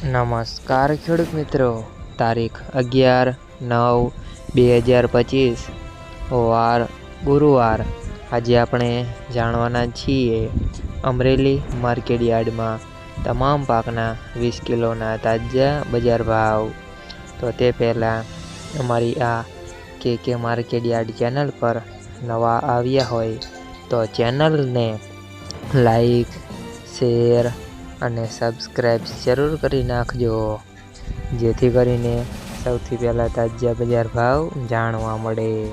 નમસ્કાર ખેડૂત મિત્રો, તારીખ 11/9/2025 વાર ગુરુવાર। આજે આપણે જાણવાના છીએ અમરેલી માર્કેટ યાર્ડમાં તમામ પાકના 20 કિલોના તાજા બજાર ભાવ। તો તે પહેલાં અમારી આ કે માર્કેટ યાર્ડ ચેનલ પર નવા આવ્યા હોય તો ચેનલને લાઈક, શેર અને સબસ્ક્રાઈબ જરૂર કરી નાખજો, જેથી કરીને સૌથી પહેલાં તાજા બજાર ભાવ જાણવા મળે।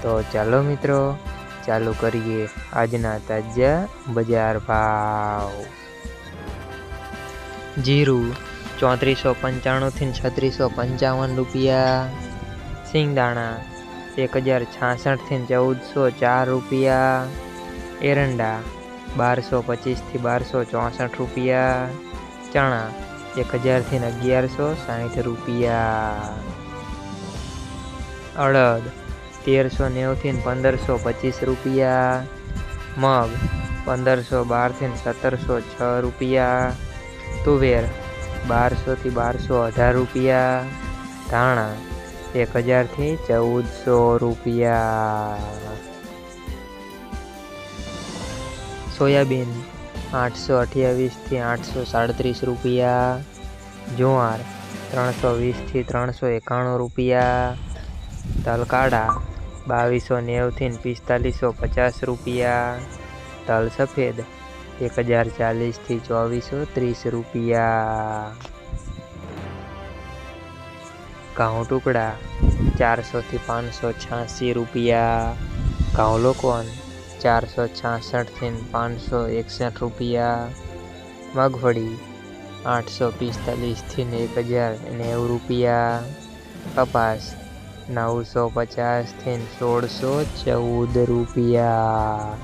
તો ચાલો મિત્રો, ચાલુ કરીએ આજના તાજા બજાર ભાવ। જીરું 3495 થી 3655 રૂપિયા। સિંગદાણા 1066 થી 1404 રૂપિયા। એરંડા 1225 થી 1264 રૂપિયા। ચણા 1000 થી 1160 રૂપિયા। અડદ 1390 થી 1525 રૂપિયા। મગ 1512 થી 1706 રૂપિયા। તુવેર 1200 થી 1218 રૂપિયા। ધાણા 1000 થી 1400 રૂપિયા। સોયાબીન 828 થી 837 રૂપિયા। જુવાર 320 થી 391 રૂપિયા। તલ કાળા 2290 થી 4550 રૂપિયા। તલ સફેદ 1040 થી 2430 રૂપિયા। ઘઉં ટુકડા 400 થી 586 રૂપિયા। ઘઉં લોકવન 466 થી 561 રૂપિયા। મગફળી 845 થી 1090 રૂપિયા। કપાસ 950 થી 1614 રૂપિયા।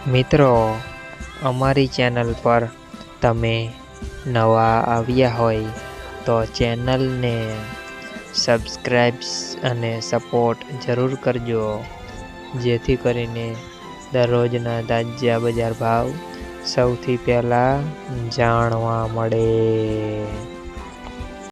મિત્રો, અમારી ચેનલ પર તમે નવા આવ્યા હોય તો ચેનલને સબસ્ક્રાઈબ અને સપોર્ટ જરૂર કરજો, જેથી કરીને દરરોજના તાજા બજાર ભાવ સૌથી પહેલાં જાણવા મળે।